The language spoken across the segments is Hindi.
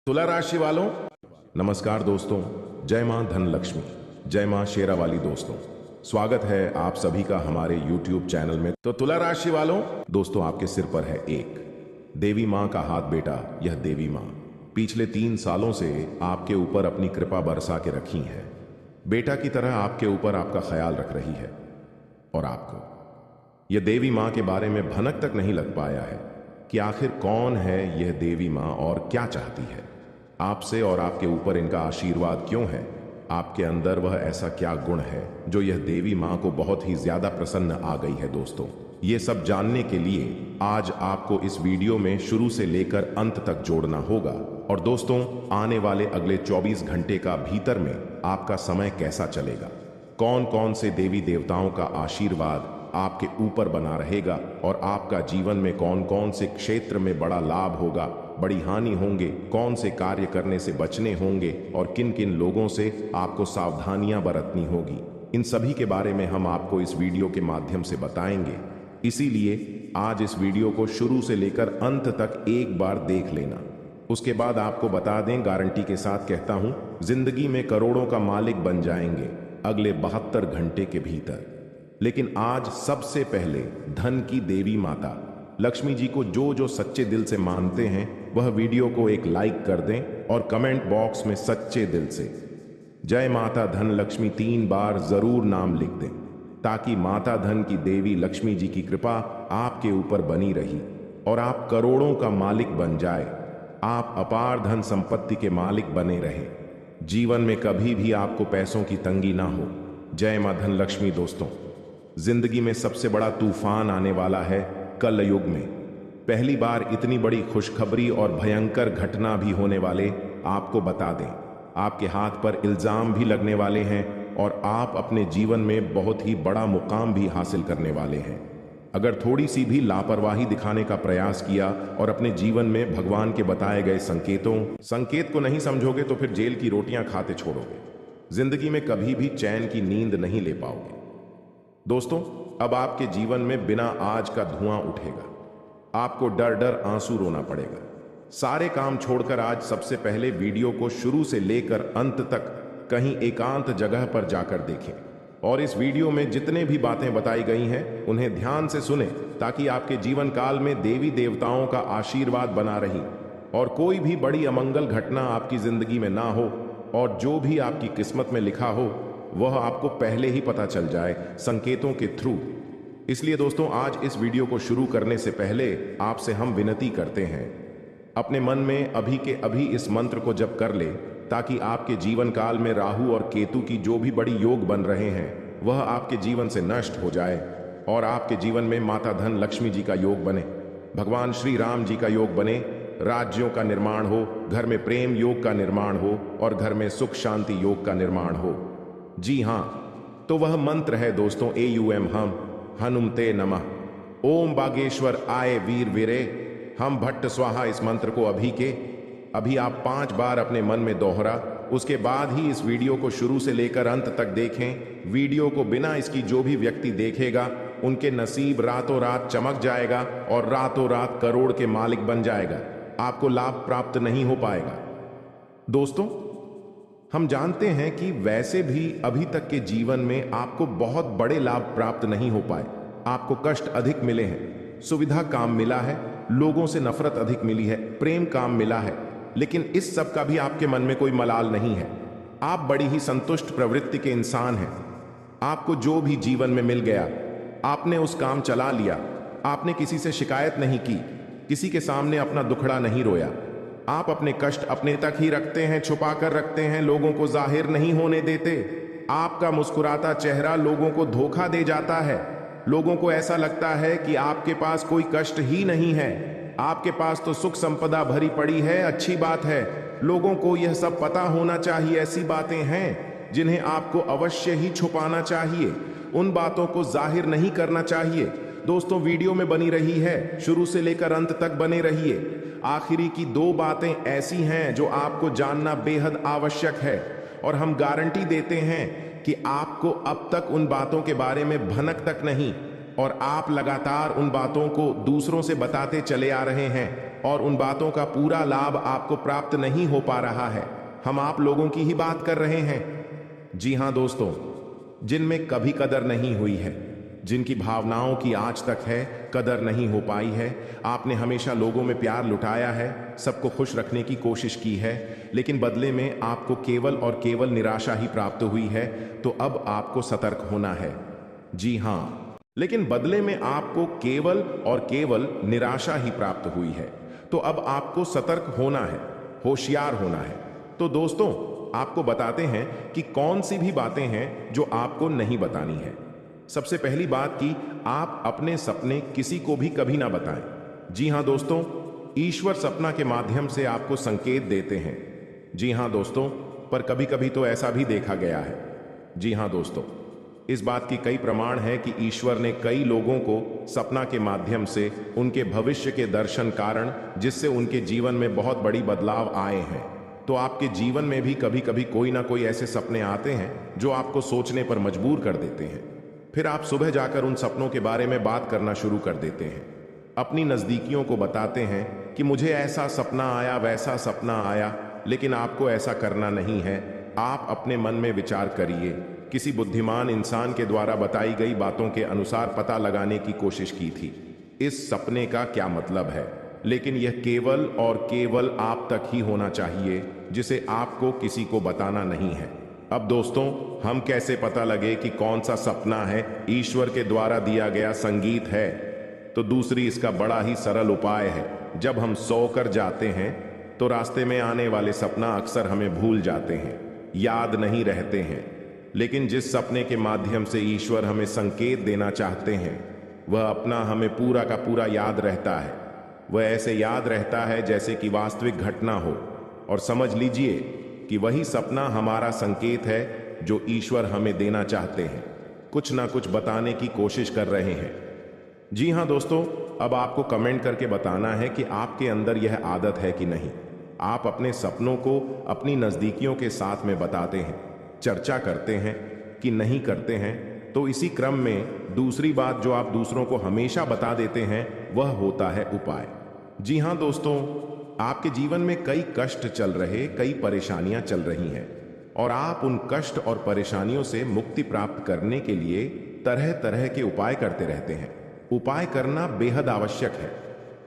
तुला राशि वालों, नमस्कार दोस्तों। जय मां धन लक्ष्मी, जय मां शेरा वाली दोस्तों। स्वागत है आप सभी का हमारे YouTube चैनल में। तो तुला राशि वालों, दोस्तों आपके सिर पर है एक देवी मां का हाथ। बेटा, यह देवी मां पिछले 3 सालों से आपके ऊपर अपनी कृपा बरसा के रखी है। बेटा की तरह आपके ऊपर आपका ख्याल रख रही है और आपको यह देवी मां के बारे में भनक तक नहीं लग पाया है कि आखिर कौन है यह देवी मां और क्या चाहती है आपसे और आपके ऊपर इनका आशीर्वाद क्यों है। आपके अंदर वह ऐसा क्या गुण है जो यह देवी मां को बहुत ही ज्यादा प्रसन्न आ गई है। दोस्तों, ये सब जानने के लिए आज आपको इस वीडियो में शुरू से लेकर अंत तक जोड़ना होगा। और दोस्तों, आने वाले अगले 24 घंटे का भीतर में आपका समय कैसा चलेगा, कौन कौन से देवी देवताओं का आशीर्वाद आपके ऊपर बना रहेगा और आपका जीवन में कौन कौन से क्षेत्र में बड़ा लाभ होगा, बड़ी हानि होंगे, कौन से कार्य करने से बचने होंगे और किन किन लोगों से आपको सावधानियां बरतनी होगी, इन सभी के बारे में हम आपको इस वीडियो के माध्यम से बताएंगे। इसीलिए आज इस वीडियो को शुरू से लेकर अंत तक एक बार देख लेना। उसके बाद आपको बता दें, गारंटी के साथ कहता हूं, जिंदगी में करोड़ों का मालिक बन जाएंगे अगले 72 घंटे के भीतर। लेकिन आज सबसे पहले धन की देवी माता लक्ष्मी जी को जो जो सच्चे दिल से मानते हैं वह वीडियो को एक लाइक कर दें और कमेंट बॉक्स में सच्चे दिल से जय माता धन लक्ष्मी 3 बार जरूर नाम लिख दें, ताकि माता धन की देवी लक्ष्मी जी की कृपा आपके ऊपर बनी रही और आप करोड़ों का मालिक बन जाए, आप अपार धन संपत्ति के मालिक बने रहे, जीवन में कभी भी आपको पैसों की तंगी ना हो। जय मां धन लक्ष्मी। दोस्तों, जिंदगी में सबसे बड़ा तूफान आने वाला है कल युग में। पहली बार इतनी बड़ी खुशखबरी और भयंकर घटना भी होने वाले आपको बता दें। आपके हाथ पर इल्जाम भी लगने वाले हैं और आप अपने जीवन में बहुत ही बड़ा मुकाम भी हासिल करने वाले हैं। अगर थोड़ी सी भी लापरवाही दिखाने का प्रयास किया और अपने जीवन में भगवान के बताए गए संकेत को नहीं समझोगे तो फिर जेल की रोटियां खाते छोड़ोगे। जिंदगी में कभी भी चैन की नींद नहीं ले पाओगे। दोस्तों, अब आपके जीवन में बिना आज का धुआं उठेगा। आपको डर डर आंसू रोना पड़ेगा। सारे काम छोड़कर आज सबसे पहले वीडियो को शुरू से लेकर अंत तक कहीं एकांत जगह पर जाकर देखें और इस वीडियो में जितने भी बातें बताई गई हैं उन्हें ध्यान से सुने, ताकि आपके जीवन काल में देवी देवताओं का आशीर्वाद बना रही और कोई भी बड़ी अमंगल घटना आपकी जिंदगी में ना हो और जो भी आपकी किस्मत में लिखा हो वह आपको पहले ही पता चल जाए संकेतों के थ्रू। इसलिए दोस्तों, आज इस वीडियो को शुरू करने से पहले आपसे हम विनती करते हैं, अपने मन में अभी के अभी इस मंत्र को जप कर ले, ताकि आपके जीवन काल में राहु और केतु की जो भी बड़ी योग बन रहे हैं वह आपके जीवन से नष्ट हो जाए और आपके जीवन में माता धन लक्ष्मी जी का योग बने, भगवान श्री राम जी का योग बने, राज्यों का निर्माण हो, घर में प्रेम योग का निर्माण हो और घर में सुख शांति योग का निर्माण हो। जी हां, तो वह मंत्र है दोस्तों, AUM हम हनुमते नमः। ओम बागेश्वर आए वीर वीरे हम भट्ट स्वाहा। इस मंत्र को अभी के अभी आप 5 बार अपने मन में दोहरा, उसके बाद ही इस वीडियो को शुरू से लेकर अंत तक देखें। वीडियो को बिना इसकी जो भी व्यक्ति देखेगा उनके नसीब रातों रात चमक जाएगा और रातों रात करोड़ के मालिक बन जाएगा। आपको लाभ प्राप्त नहीं हो पाएगा। दोस्तों, हम जानते हैं कि वैसे भी अभी तक के जीवन में आपको बहुत बड़े लाभ प्राप्त नहीं हो पाए। आपको कष्ट अधिक मिले हैं, सुविधा काम मिला है, लोगों से नफरत अधिक मिली है, प्रेम काम मिला है, लेकिन इस सब का भी आपके मन में कोई मलाल नहीं है। आप बड़ी ही संतुष्ट प्रवृत्ति के इंसान हैं। आपको जो भी जीवन में मिल गया आपने उस काम चला लिया। आपने किसी से शिकायत नहीं की, किसी के सामने अपना दुखड़ा नहीं रोया। आप अपने कष्ट अपने तक ही रखते हैं, छुपा कर रखते हैं, लोगों को जाहिर नहीं होने देते। आपका मुस्कुराता चेहरा लोगों को धोखा दे जाता है। लोगों को ऐसा लगता है कि आपके पास कोई कष्ट ही नहीं है, आपके पास तो सुख संपदा भरी पड़ी है। अच्छी बात है, लोगों को यह सब पता होना चाहिए। ऐसी बातें हैं जिन्हें आपको अवश्य ही छुपाना चाहिए, उन बातों को जाहिर नहीं करना चाहिए। दोस्तों, वीडियो में बनी रही है, शुरू से लेकर अंत तक बने रहिए। आखिरी की 2 बातें ऐसी हैं जो आपको जानना बेहद आवश्यक है और हम गारंटी देते हैं कि आपको अब तक उन बातों के बारे में भनक तक नहीं और आप लगातार उन बातों को दूसरों से बताते चले आ रहे हैं। और उन बातों का पूरा लाभ आपको प्राप्त नहीं हो पा रहा है। हम आप लोगों की ही बात कर रहे हैं। जी हां दोस्तों, जिनमें कभी कदर नहीं हुई है, जिनकी भावनाओं की आज तक है कदर नहीं हो पाई है। आपने हमेशा लोगों में प्यार लुटाया है, सबको खुश रखने की कोशिश की है, लेकिन बदले में आपको केवल और केवल निराशा ही प्राप्त हुई है। तो अब आपको सतर्क होना है। जी हां, लेकिन बदले में आपको केवल और केवल निराशा ही प्राप्त हुई है। तो अब आपको सतर्क होना है, होशियार होना है। तो दोस्तों, आपको बताते हैं कि कौन सी भी बातें हैं जो आपको नहीं बतानी है। सबसे पहली बात कि आप अपने सपने किसी को भी कभी ना बताएं। जी हां दोस्तों, ईश्वर सपना के माध्यम से आपको संकेत देते हैं। जी हां दोस्तों, पर कभी कभी तो ऐसा भी देखा गया है। जी हां दोस्तों, इस बात की कई प्रमाण है कि ईश्वर ने कई लोगों को सपना के माध्यम से उनके भविष्य के दर्शन कारण, जिससे उनके जीवन में बहुत बड़ी बदलाव आए हैं। तो आपके जीवन में भी कभी कभी कोई ना कोई ऐसे सपने आते हैं जो आपको सोचने पर मजबूर कर देते हैं। फिर आप सुबह जाकर उन सपनों के बारे में बात करना शुरू कर देते हैं। अपनी नजदीकियों को बताते हैं कि मुझे ऐसा सपना आया, वैसा सपना आया, लेकिन आपको ऐसा करना नहीं है। आप अपने मन में विचार करिए। किसी बुद्धिमान इंसान के द्वारा बताई गई बातों के अनुसार पता लगाने की कोशिश की थी इस सपने का क्या मतलब है, लेकिन यह केवल और केवल आप तक ही होना चाहिए, जिसे आपको किसी को बताना नहीं है। अब दोस्तों, हम कैसे पता लगे कि कौन सा सपना है ईश्वर के द्वारा दिया गया संगीत है? तो दूसरी इसका बड़ा ही सरल उपाय है। जब हम सोकर जाते हैं तो रास्ते में आने वाले सपना अक्सर हमें भूल जाते हैं, याद नहीं रहते हैं। लेकिन जिस सपने के माध्यम से ईश्वर हमें संकेत देना चाहते हैं, वह अपना हमें पूरा का पूरा याद रहता है। वह ऐसे याद रहता है जैसे कि वास्तविक घटना हो। और समझ लीजिए कि वही सपना हमारा संकेत है जो ईश्वर हमें देना चाहते हैं, कुछ ना कुछ बताने की कोशिश कर रहे हैं। जी हां दोस्तों, अब आपको कमेंट करके बताना है कि आपके अंदर यह आदत है कि नहीं। आप अपने सपनों को अपनी नजदीकियों के साथ में बताते हैं, चर्चा करते हैं कि नहीं करते हैं। तो इसी क्रम में दूसरी बात जो आप दूसरों को हमेशा बता देते हैं, वह होता है उपाय। जी हां दोस्तों, आपके जीवन में कई कष्ट चल रहे, कई परेशानियां चल रही हैं, और आप उन कष्ट और परेशानियों से मुक्ति प्राप्त करने के लिए तरह तरह के उपाय करते रहते हैं। उपाय करना बेहद आवश्यक है।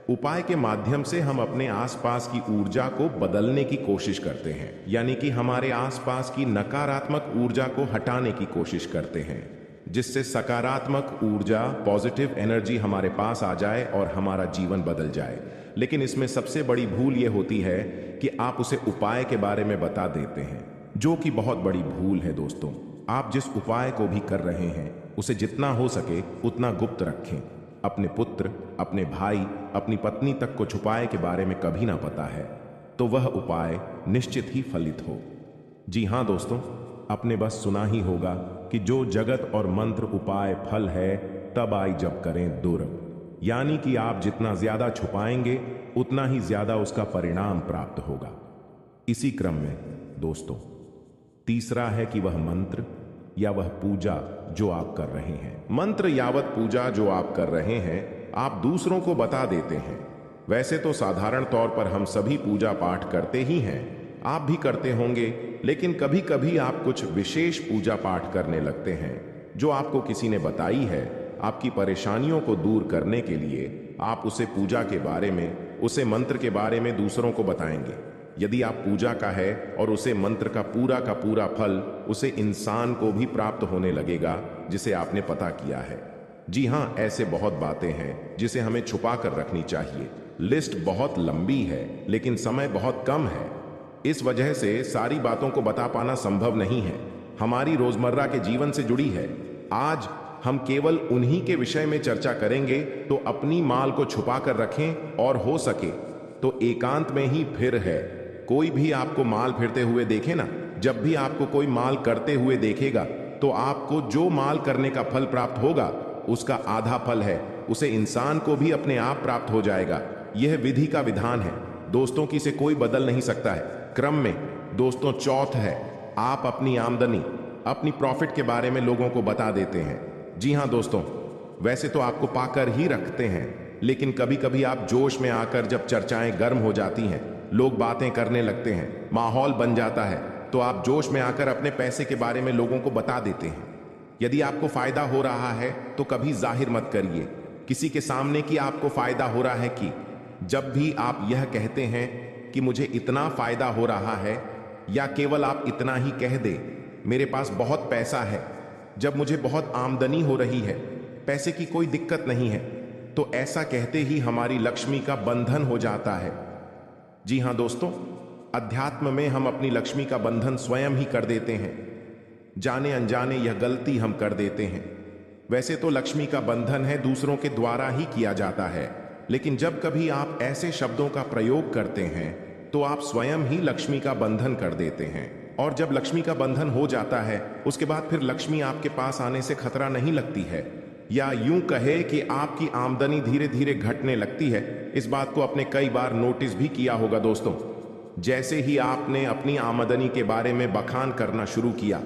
उपाय के माध्यम से हम अपने आसपास की ऊर्जा को बदलने की कोशिश करते हैं, यानी कि हमारे आसपास की नकारात्मक ऊर्जा को हटाने की कोशिश करते हैं, जिससे सकारात्मक ऊर्जा, पॉजिटिव एनर्जी हमारे पास आ जाए और हमारा जीवन बदल जाए। लेकिन इसमें सबसे बड़ी भूल यह होती है कि आप उसे उपाय के बारे में बता देते हैं, जो कि बहुत बड़ी भूल है दोस्तों। आप जिस उपाय को भी कर रहे हैं, उसे जितना हो सके उतना गुप्त रखें। अपने पुत्र, अपने भाई, अपनी पत्नी तक को छुपाए के बारे में कभी ना पता है, तो वह उपाय निश्चित ही फलित हो। जी हां दोस्तों, आपने बस सुना ही होगा कि जो जगत और मंत्र उपाय फल है, तब आई जब करें दुर्ग। यानी कि आप जितना ज्यादा छुपाएंगे, उतना ही ज्यादा उसका परिणाम प्राप्त होगा। इसी क्रम में दोस्तों, तीसरा है कि वह मंत्र या वह पूजा जो आप कर रहे हैं, मंत्र यावत पूजा जो आप कर रहे हैं, आप दूसरों को बता देते हैं। वैसे तो साधारण तौर पर हम सभी पूजा पाठ करते ही हैं, आप भी करते होंगे, लेकिन कभी कभी आप कुछ विशेष पूजा पाठ करने लगते हैं जो आपको किसी ने बताई है। आपकी परेशानियों को दूर करने के लिए आप उसे पूजा के बारे में, उसे मंत्र के बारे में दूसरों को बताएंगे। यदि आप पूजा का है और उसे मंत्र का पूरा फल उसे इंसान को भी प्राप्त होने लगेगा जिसे आपने पता किया है। जी हां, ऐसे बहुत बातें हैं जिसे हमें छुपा कर रखनी चाहिए। लिस्ट बहुत लंबी है, लेकिन समय बहुत कम है। इस वजह से सारी बातों को बता पाना संभव नहीं है। हमारी रोजमर्रा के जीवन से जुड़ी है। आज हम केवल उन्हीं के विषय में चर्चा करेंगे, तो अपनी माल को छुपा कर रखें, और हो सके तो एकांत में ही फिर है। कोई भी आपको माल फिरते हुए देखे ना, जब भी आपको कोई माल करते हुए देखेगा, तो आपको जो माल करने का फल प्राप्त होगा, उसका आधा फल है, उसे इंसान को भी अपने आप प्राप्त हो जाएगा। यह विधि का विधान है दोस्तों, की से कोई बदल नहीं सकता है। क्रम में दोस्तों, चौथ है, आप अपनी आमदनी, अपनी प्रॉफिट के बारे में लोगों को बता देते हैं। जी हां दोस्तों, वैसे तो आपको पाकर ही रखते हैं, लेकिन कभी कभी आप जोश में आकर जब चर्चाएं गर्म हो जाती हैं, लोग बातें करने लगते हैं, माहौल बन जाता है, तो आप जोश में आकर अपने पैसे के बारे में लोगों को बता देते हैं। यदि आपको फायदा हो रहा है तो कभी जाहिर मत करिए किसी के सामने कि आपको फायदा हो रहा है। कि जब भी आप यह कहते हैं कि मुझे इतना फायदा हो रहा है, या केवल आप इतना ही कह दे मेरे पास बहुत पैसा है, जब मुझे बहुत आमदनी हो रही है, पैसे की कोई दिक्कत नहीं है, तो ऐसा कहते ही हमारी लक्ष्मी का बंधन हो जाता है। जी हां दोस्तों, अध्यात्म में हम अपनी लक्ष्मी का बंधन स्वयं ही कर देते हैं। जाने अनजाने यह गलती हम कर देते हैं। वैसे तो लक्ष्मी का बंधन है दूसरों के द्वारा ही किया जाता है, लेकिन जब कभी आप ऐसे शब्दों का प्रयोग करते हैं तो आप स्वयं ही लक्ष्मी का बंधन कर देते हैं। और जब लक्ष्मी का बंधन हो जाता है उसके बाद फिर लक्ष्मी आपके पास आने से खतरा नहीं लगती है, या यूं कहे कि आपकी आमदनी धीरे धीरे घटने लगती है। इस बात को आपने कई बार नोटिस भी किया होगा दोस्तों। जैसे ही आपने अपनी आमदनी के बारे में बखान करना शुरू किया,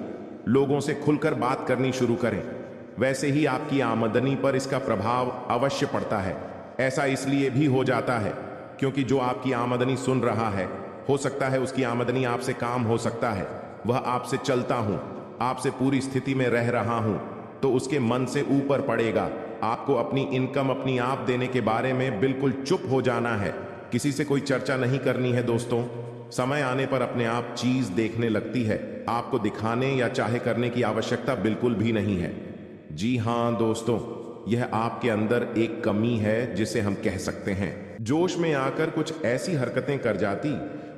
लोगों से खुलकर बात करनी शुरू करें, वैसे ही आपकी आमदनी पर इसका प्रभाव अवश्य पड़ता है। ऐसा इसलिए भी हो जाता है क्योंकि जो आपकी आमदनी सुन रहा है, हो सकता है उसकी आमदनी आपसे काम हो सकता है, वह आपसे चलता हूं, आपसे पूरी स्थिति में रह रहा हूं, तो उसके मन से ऊपर पड़ेगा। आपको अपनी इनकम अपनी आप देने के बारे में बिल्कुल चुप हो जाना है, किसी से कोई चर्चा नहीं करनी है दोस्तों। समय आने पर अपने आप चीज देखने लगती है, आपको दिखाने या चाहे करने की आवश्यकता बिल्कुल भी नहीं है। जी हां दोस्तों, यह आपके अंदर एक कमी है जिसे हम कह सकते हैं। जोश में आकर कुछ ऐसी हरकतें कर जाती,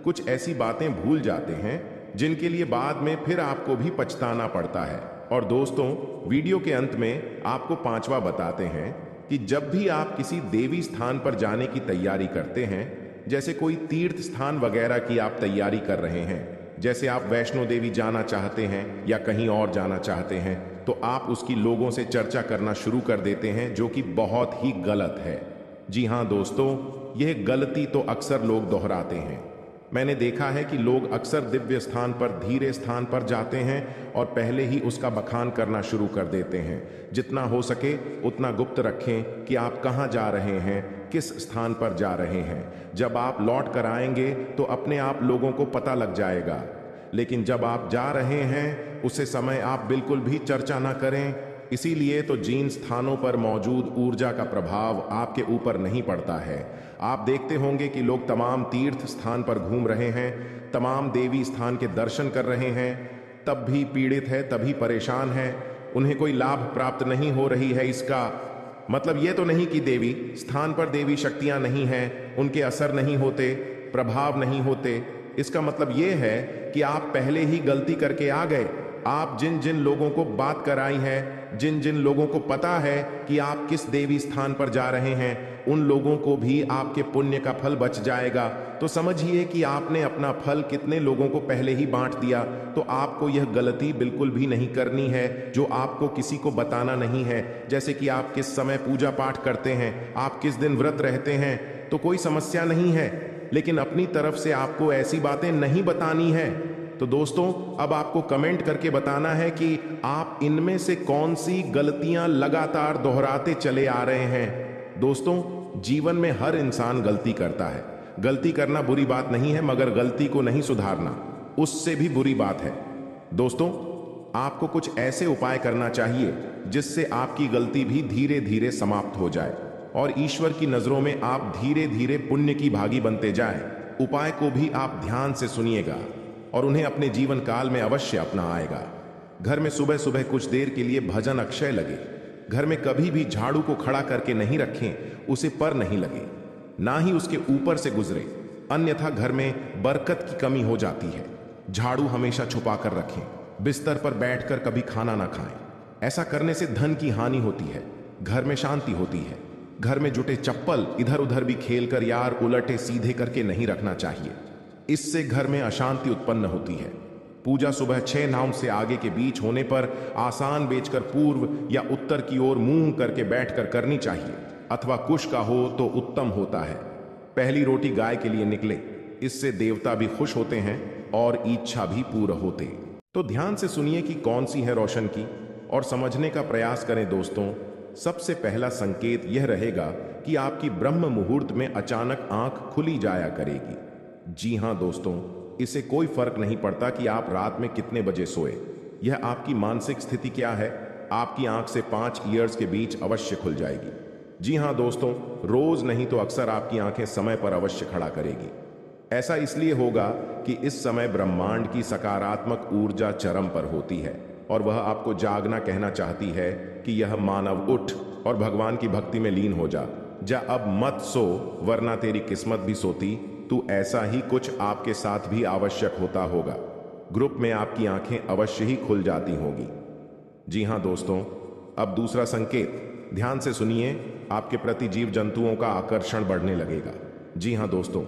कुछ ऐसी बातें भूल जाते हैं जिनके लिए बाद में फिर आपको भी पछताना पड़ता है। और दोस्तों, वीडियो के अंत में आपको पांचवा बताते हैं कि जब भी आप किसी देवी स्थान पर जाने की तैयारी करते हैं, जैसे कोई तीर्थ स्थान वगैरह की आप तैयारी कर रहे हैं, जैसे आप वैष्णो देवी जाना चाहते हैं या कहीं और जाना चाहते हैं, तो आप उसकी लोगों से चर्चा करना शुरू कर देते हैं, जो कि बहुत ही गलत है। जी हां दोस्तों, यह गलती तो अक्सर लोग दोहराते हैं। मैंने देखा है कि लोग अक्सर दिव्य स्थान पर, धीरे स्थान पर जाते हैं और पहले ही उसका बखान करना शुरू कर देते हैं। जितना हो सके उतना गुप्त रखें कि आप कहाँ जा रहे हैं, किस स्थान पर जा रहे हैं। जब आप लौट कर आएंगे तो अपने आप लोगों को पता लग जाएगा, लेकिन जब आप जा रहे हैं उसे समय आप बिल्कुल भी चर्चा ना करें। इसीलिए तो जिन स्थानों पर मौजूद ऊर्जा का प्रभाव आपके ऊपर नहीं पड़ता है। आप देखते होंगे कि लोग तमाम तीर्थ स्थान पर घूम रहे हैं, तमाम देवी स्थान के दर्शन कर रहे हैं, तब भी पीड़ित है, तभी परेशान है, उन्हें कोई लाभ प्राप्त नहीं हो रही है। इसका मतलब ये तो नहीं कि देवी स्थान पर देवी शक्तियां नहीं हैं, उनके असर नहीं होते, प्रभाव नहीं होते। इसका मतलब ये है कि आप पहले ही गलती करके आ गए। आप जिन जिन लोगों को बात कराई है, जिन जिन लोगों को पता है कि आप किस देवी स्थान पर जा रहे हैं, उन लोगों को भी आपके पुण्य का फल बच जाएगा। तो समझिए कि आपने अपना फल कितने लोगों को पहले ही बांट दिया। तो आपको यह गलती बिल्कुल भी नहीं करनी है जो आपको किसी को बताना नहीं है। जैसे कि आप किस समय पूजा पाठ करते हैं, आप किस दिन व्रत रहते हैं, तो कोई समस्या नहीं है, लेकिन अपनी तरफ से आपको ऐसी बातें नहीं बतानी है। तो दोस्तों, अब आपको कमेंट करके बताना है कि आप इनमें से कौन सी गलतियां लगातार दोहराते चले आ रहे हैं। दोस्तों, जीवन में हर इंसान गलती करता है। गलती करना बुरी बात नहीं है, मगर गलती को नहीं सुधारना उससे भी बुरी बात है। दोस्तों, आपको कुछ ऐसे उपाय करना चाहिए जिससे आपकी गलती भी धीरे धीरे समाप्त हो जाए और ईश्वर की नजरों में आप धीरे धीरे पुण्य की भागी बनते जाएं। उपाय को भी आप ध्यान से सुनिएगा और उन्हें अपने जीवन काल में अवश्य अपना आएगा। घर में सुबह सुबह कुछ देर के लिए भजन अक्षय लगे। घर में कभी भी झाड़ू को खड़ा करके नहीं रखें, उसे पर नहीं लगे, ना ही उसके ऊपर से गुजरे, अन्यथा घर में बरकत की कमी हो जाती है। झाड़ू हमेशा छुपा कर रखें। बिस्तर पर बैठकर कभी खाना ना खाएं। ऐसा करने से धन की हानि होती है, घर में शांति होती है। घर में जुटे चप्पल इधर उधर भी खेलकर यार उलटे सीधे करके नहीं रखना चाहिए, इससे घर में अशांति उत्पन्न होती है। पूजा सुबह 6 नाम से आगे के बीच होने पर आसान बेचकर पूर्व या उत्तर की ओर मुंह करके बैठकर करनी चाहिए, अथवा कुश का हो तो उत्तम होता है। पहली रोटी गाय के लिए निकले, इससे देवता भी खुश होते हैं और इच्छा भी पूर्ण होते। तो ध्यान से सुनिए कि कौन सी है रोशन की और समझने का प्रयास करें दोस्तों। सबसे पहला संकेत यह रहेगा कि आपकी ब्रह्म मुहूर्त में अचानक आंख खुली जाया करेगी। जी हां दोस्तों, इससे कोई फर्क नहीं पड़ता कि आप रात में कितने बजे सोए, यह आपकी मानसिक स्थिति क्या है, आपकी आंख से 5 ईयर्स के बीच अवश्य खुल जाएगी। जी हां दोस्तों, रोज नहीं तो अक्सर आपकी आंखें समय पर अवश्य खड़ा करेगी। ऐसा इसलिए होगा कि इस समय ब्रह्मांड की सकारात्मक ऊर्जा चरम पर होती है और वह आपको जागना कहना चाहती है कि यह मानव उठ और भगवान की भक्ति में लीन हो जा अब मत सो, वरना तेरी किस्मत भी सोती। तो ऐसा ही कुछ आपके साथ भी आवश्यक होता होगा। ग्रुप में आपकी आंखें अवश्य ही खुल जाती होंगी। जी हां दोस्तों, अब दूसरा संकेत ध्यान से सुनिए, आपके प्रति जीव जंतुओं का आकर्षण बढ़ने लगेगा। जी हां दोस्तों,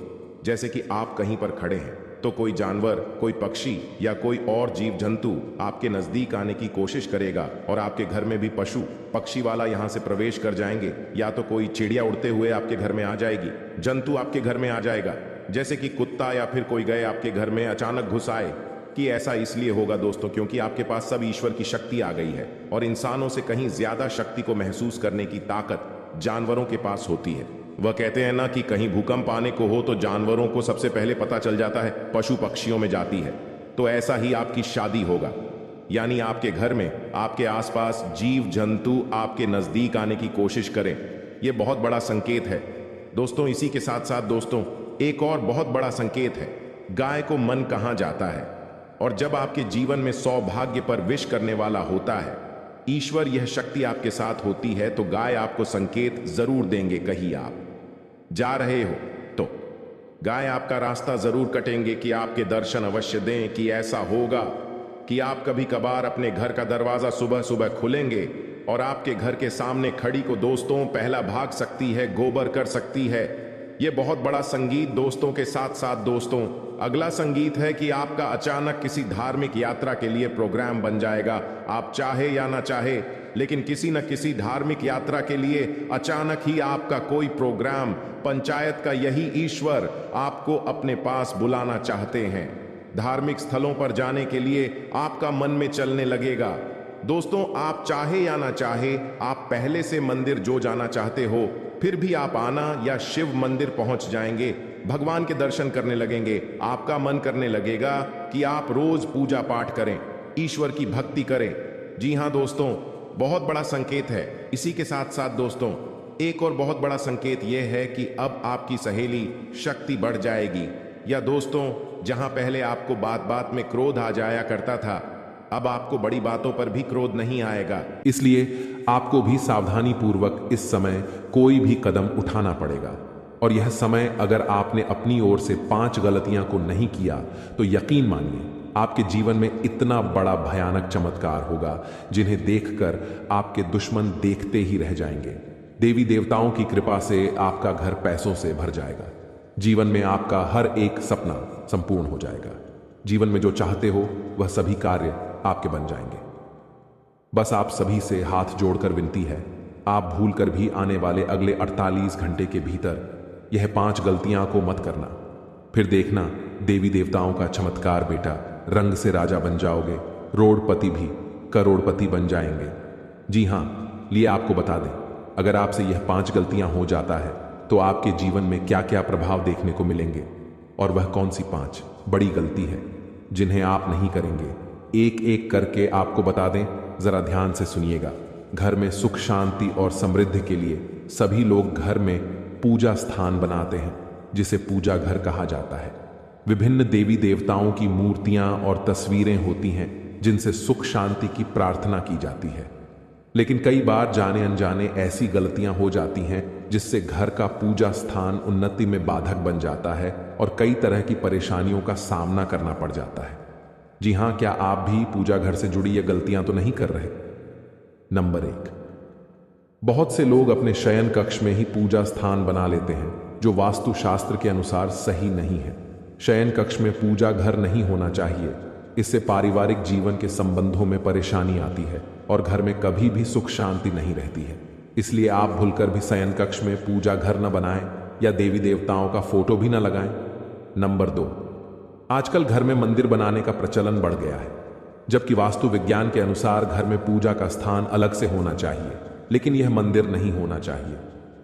जैसे कि आप कहीं पर खड़े हैं तो कोई जानवर, कोई पक्षी या कोई और जीव जंतु आपके नजदीक आने की कोशिश करेगा और आपके घर में भी पशु पक्षी वाला यहां से प्रवेश कर जाएंगे, या तो कोई चिड़िया उड़ते हुए आपके घर में आ जाएगी, जंतु आपके घर में आ जाएगा, जैसे कि कुत्ता या फिर कोई गए आपके घर में अचानक घुस आए। कि ऐसा इसलिए होगा दोस्तों क्योंकि आपके पास सब ईश्वर की शक्ति आ गई है और इंसानों से कहीं ज्यादा शक्ति को महसूस करने की ताकत जानवरों के पास होती है। वह कहते हैं ना कि कहीं भूकंप आने को हो तो जानवरों को सबसे पहले पता चल जाता है, पशु पक्षियों में जाती है। तो ऐसा ही आपकी शादी होगा, यानी आपके घर में आपके आसपास जीव जंतु आपके नजदीक आने की कोशिश करें। यह बहुत बड़ा संकेत है दोस्तों। इसी के साथ साथ दोस्तों, एक और बहुत बड़ा संकेत है, गाय को मन कहां जाता है। और जब आपके जीवन में सौभाग्य पर विश करने वाला होता है, ईश्वर यह शक्ति आपके साथ होती है, तो गाय आपको संकेत जरूर देंगे। कहीं आप जा रहे हो तो गाय आपका रास्ता जरूर कटेंगे कि आपके दर्शन अवश्य दें। कि ऐसा होगा कि आप कभी कभार अपने घर का दरवाजा सुबह सुबह खुलेंगे और आपके घर के सामने खड़ी को दोस्तों पहला भाग सकती है, गोबर कर सकती है। यह बहुत बड़ा संगीत दोस्तों के साथ साथ दोस्तों, अगला संगीत है कि आपका अचानक किसी धार्मिक यात्रा के लिए प्रोग्राम बन जाएगा। आप चाहे या ना चाहे, लेकिन किसी न किसी धार्मिक यात्रा के लिए अचानक ही आपका कोई प्रोग्राम, पंचायत का यही ईश्वर आपको अपने पास बुलाना चाहते हैं। धार्मिक स्थलों पर जाने के लिए आपका मन में चलने लगेगा। दोस्तों, आप चाहे या ना चाहे, आप पहले से मंदिर जो जाना चाहते हो, फिर भी आप आना या शिव मंदिर पहुंच जाएंगे, भगवान के दर्शन करने लगेंगे। आपका मन करने लगेगा कि आप रोज पूजा पाठ करें, ईश्वर की भक्ति करें। जी हां दोस्तों, बहुत बड़ा संकेत है। इसी के साथ साथ दोस्तों, एक और बहुत बड़ा संकेत यह है कि अब आपकी सहेली शक्ति बढ़ जाएगी। या दोस्तों, जहां पहले आपको बात बात में क्रोध आ जाया करता था, अब आपको बड़ी बातों पर भी क्रोध नहीं आएगा। इसलिए आपको भी सावधानी पूर्वक इस समय कोई भी कदम उठाना पड़ेगा। और यह समय अगर आपने अपनी ओर से 5 गलतियां को नहीं किया तो यकीन मानिए आपके जीवन में इतना बड़ा भयानक चमत्कार होगा जिन्हें देखकर आपके दुश्मन देखते ही रह जाएंगे। देवी देवताओं की कृपा से आपका घर पैसों से भर जाएगा। जीवन में आपका हर एक सपना संपूर्ण हो जाएगा। जीवन में जो चाहते हो वह सभी कार्य आपके बन जाएंगे। बस आप सभी से हाथ जोड़कर विनती है, आप भूलकर भी आने वाले अगले 48 घंटे के भीतर यह 5 गलतियां को मत करना। फिर देखना देवी देवताओं का चमत्कार बेटा, रंग से राजा बन जाओगे, रोडपति भी करोड़पति बन जाएंगे। जी हां, लिए आपको बता दें, अगर आपसे यह 5 गलतियां हो जाता है तो आपके जीवन में क्या क्या प्रभाव देखने को मिलेंगे और वह कौन सी 5 बड़ी गलती है जिन्हें आप नहीं करेंगे, एक एक करके आपको बता दें। जरा ध्यान से सुनिएगा। घर में सुख शांति और समृद्धि के लिए सभी लोग घर में पूजा स्थान बनाते हैं जिसे पूजा घर कहा जाता है। विभिन्न देवी देवताओं की मूर्तियां और तस्वीरें होती हैं जिनसे सुख शांति की प्रार्थना की जाती है। लेकिन कई बार जाने अनजाने ऐसी गलतियां हो जाती हैं जिससे घर का पूजा स्थान उन्नति में बाधक बन जाता है और कई तरह की परेशानियों का सामना करना पड़ जाता है। जी हां, क्या आप भी पूजा घर से जुड़ी ये गलतियां तो नहीं कर रहे? नंबर 1, बहुत से लोग अपने शयन कक्ष में ही पूजा स्थान बना लेते हैं जो वास्तु शास्त्र के अनुसार सही नहीं है। शयन कक्ष में पूजा घर नहीं होना चाहिए। इससे पारिवारिक जीवन के संबंधों में परेशानी आती है और घर में कभी भी सुख शांति नहीं रहती है। इसलिए आप भूलकर भी शयन कक्ष में पूजा घर न बनाएं या देवी देवताओं का फोटो भी न लगाएं। नंबर 2, आजकल घर में मंदिर बनाने का प्रचलन बढ़ गया है, जबकि वास्तु विज्ञान के अनुसार घर में पूजा का स्थान अलग से होना चाहिए। लेकिन यह मंदिर नहीं होना चाहिए।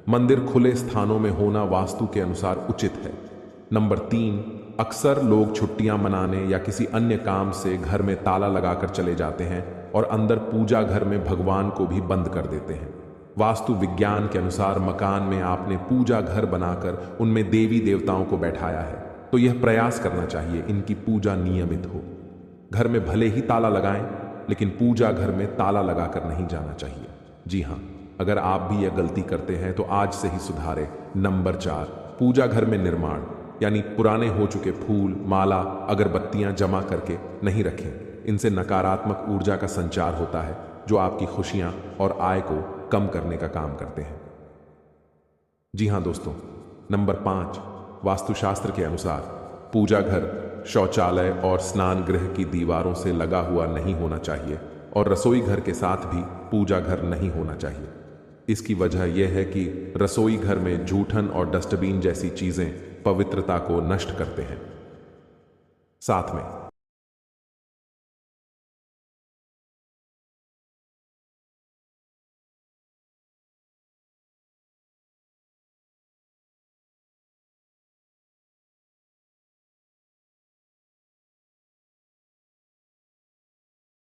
मंदिर खुले स्थानों में होना वास्तु के अनुसार उचित है। नंबर 3, अक्सर लोग छुट्टियां मनाने या किसी अन्य काम से घर में ताला लगाकर चले जाते हैं और अंदर पूजा घर में भगवान को भी बंद कर देते हैं। वास्तु विज्ञान के अनुसार मकान में आपने पूजा घर बनाकर उनमें देवी देवताओं को बैठाया है, तो यह प्रयास करना चाहिए इनकी पूजा नियमित हो। घर में भले ही ताला लगाएं, लेकिन पूजा घर में ताला लगाकर नहीं जाना चाहिए। जी हाँ, अगर आप भी यह गलती करते हैं तो आज से ही सुधारें। नंबर 4, पूजा घर में निर्माण यानी पुराने हो चुके फूल, माला, अगरबत्तियां जमा करके नहीं रखें। इनसे नकारात्मक ऊर्जा का संचार होता है जो आपकी खुशियां और आय को कम करने का काम करते हैं। जी हां दोस्तों, नंबर 5, वास्तुशास्त्र के अनुसार पूजा घर शौचालय और स्नान गृह की दीवारों से लगा हुआ नहीं होना चाहिए और रसोई घर के साथ भी पूजा घर नहीं होना चाहिए। इसकी वजह यह है कि रसोई घर में जूठन और डस्टबिन जैसी चीजें पवित्रता को नष्ट करते हैं। साथ में